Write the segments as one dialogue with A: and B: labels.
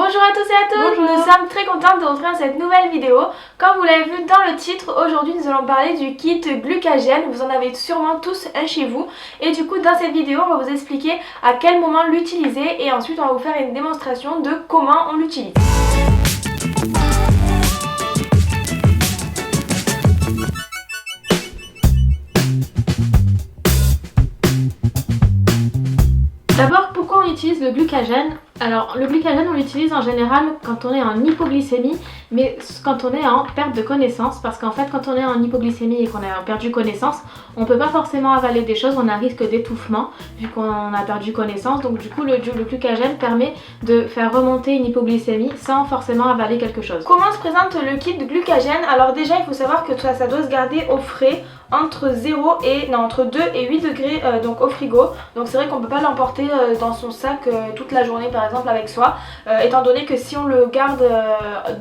A: Bonjour à tous et à toutes. Bonjour. Nous sommes très contentes de vous retrouver dans cette nouvelle vidéo. Comme vous l'avez vu dans le titre, aujourd'hui nous allons parler du kit glucagène. Vous en avez sûrement tous un chez vous. Et du coup dans cette vidéo on va vous expliquer à quel moment l'utiliser et ensuite on va vous faire une démonstration de comment on l'utilise. D'abord, pourquoi on utilise le glucagène? Alors, le glucagène, on l'utilise en général quand on est en hypoglycémie, mais quand on est en perte de connaissance, parce qu'en fait, quand on est en hypoglycémie et qu'on a perdu connaissance, on ne peut pas forcément avaler des choses, on a un risque d'étouffement, vu qu'on a perdu connaissance. Donc du coup, le glucagène permet de faire remonter une hypoglycémie sans forcément avaler quelque chose. Comment se présente le kit glucagène? Alors déjà, il faut savoir que ça doit se garder au frais, entre 2 et 8 degrés donc au frigo. Donc c'est vrai qu'on ne peut pas l'emporter dans son sac toute la journée par exemple avec soi, étant donné que si on le garde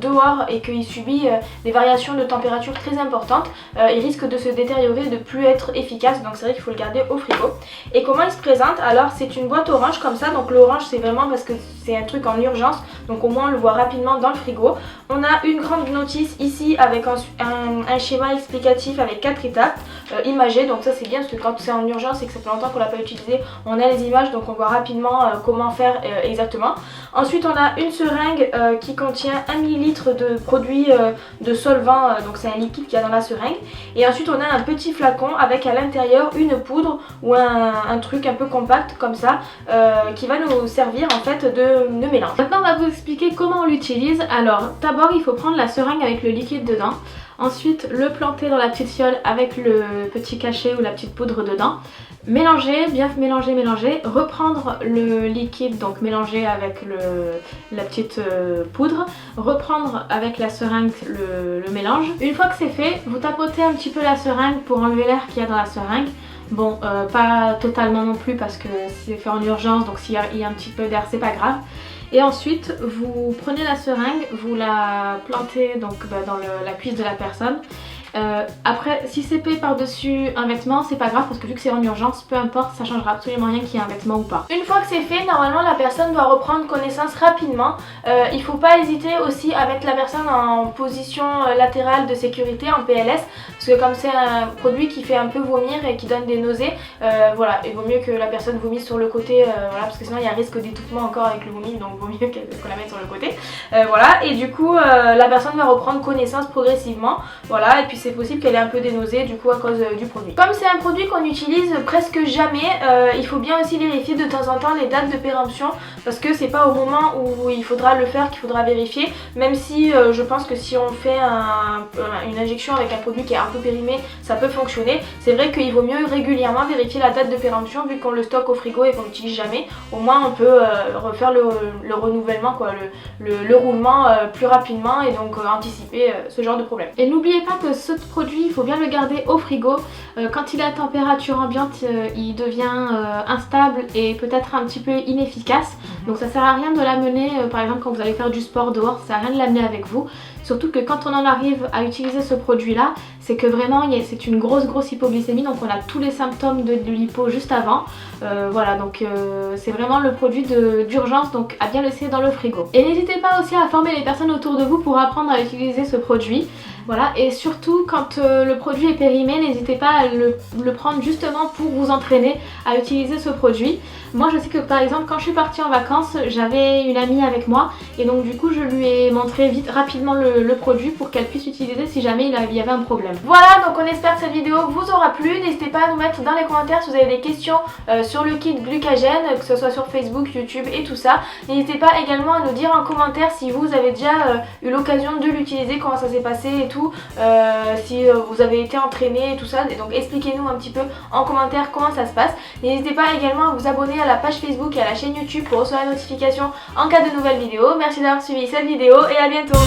A: dehors et qu'il subit des variations de température très importantes, il risque de se détériorer et de plus être efficace. Donc c'est vrai qu'il faut le garder au frigo. Et comment il se présente? Alors c'est une boîte orange comme ça, donc l'orange c'est vraiment parce que c'est un truc en urgence, donc au moins on le voit rapidement dans le frigo. On a une grande notice ici avec un schéma explicatif avec 4 étapes. Imagé, donc ça c'est bien parce que quand c'est en urgence et que ça fait longtemps qu'on l'a pas utilisé, on a les images donc on voit rapidement comment faire exactement. Ensuite on a une seringue qui contient 1 ml de produit de solvant, donc c'est un liquide qu'il y a dans la seringue. Et ensuite on a un petit flacon avec à l'intérieur une poudre ou un truc un peu compact comme ça qui va nous servir en fait de mélange. Maintenant on va vous expliquer comment on l'utilise. Alors d'abord il faut prendre la seringue avec le liquide dedans. Ensuite, le planter dans la petite fiole avec le petit cachet ou la petite poudre dedans. Mélanger, bien mélanger, reprendre le liquide, donc mélanger avec la petite poudre, reprendre avec la seringue le mélange. Une fois que c'est fait, vous tapotez un petit peu la seringue pour enlever l'air qu'il y a dans la seringue. Bon, pas totalement non plus parce que c'est fait en urgence, donc s'il y a un petit peu d'air, c'est pas grave. Et ensuite, vous prenez la seringue, vous la plantez donc dans la cuisse de la personne. Après, si c'est fait par-dessus un vêtement, c'est pas grave parce que vu que c'est en urgence, peu importe, ça changera absolument rien qu'il y ait un vêtement ou pas. Une fois que c'est fait, normalement la personne doit reprendre connaissance rapidement. Il faut pas hésiter aussi à mettre la personne en position latérale de sécurité, en PLS, parce que comme c'est un produit qui fait un peu vomir et qui donne des nausées, voilà, il vaut mieux que la personne vomisse sur le côté, voilà, parce que sinon il y a un risque d'étouffement encore avec le vomi, donc il vaut mieux qu'on la mette sur le côté. Voilà, et du coup la personne va reprendre connaissance progressivement, voilà, et puis c'est possible qu'elle ait un peu des nausées du coup à cause du produit. Comme c'est un produit qu'on utilise presque jamais, il faut bien aussi vérifier de temps en temps les dates de péremption, parce que c'est pas au moment où il faudra le faire qu'il faudra vérifier, même si je pense que si on fait une injection avec un produit qui est un peu périmé, ça peut fonctionner. C'est vrai qu'il vaut mieux régulièrement vérifier la date de péremption vu qu'on le stocke au frigo et qu'on l'utilise jamais. Au moins on peut refaire le renouvellement, quoi, le roulement plus rapidement et donc anticiper ce genre de problème. Et n'oubliez pas que ce produit, il faut bien le garder au frigo. Quand il est à température ambiante, il devient instable et peut-être un petit peu inefficace. Donc ça sert à rien de l'amener, par exemple quand vous allez faire du sport dehors, ça sert à rien de l'amener avec vous. Surtout que quand on en arrive à utiliser ce produit là, c'est que vraiment c'est une grosse hypoglycémie, donc on a tous les symptômes de l'hypo juste avant. Voilà, donc c'est vraiment le produit d'urgence, donc à bien laisser dans le frigo. Et n'hésitez pas aussi à former les personnes autour de vous pour apprendre à utiliser ce produit. Voilà, et surtout quand le produit est périmé, n'hésitez pas à le prendre justement pour vous entraîner à utiliser ce produit. Moi je sais que par exemple quand je suis partie en vacances, j'avais une amie avec moi et donc du coup je lui ai montré rapidement le produit pour qu'elle puisse l'utiliser si jamais il y avait un problème. Voilà, donc on espère que cette vidéo vous aura plu. N'hésitez pas à nous mettre dans les commentaires si vous avez des questions sur le kit glucagène, que ce soit sur Facebook, YouTube et tout ça. N'hésitez pas également à nous dire en commentaire si vous avez déjà eu l'occasion de l'utiliser, comment ça s'est passé et tout, si vous avez été entraîné et tout ça. Et donc expliquez-nous un petit peu en commentaire comment ça se passe. N'hésitez pas également à vous abonner à la page Facebook et à la chaîne YouTube pour recevoir les notifications en cas de nouvelles vidéos. Merci d'avoir suivi cette vidéo et à bientôt.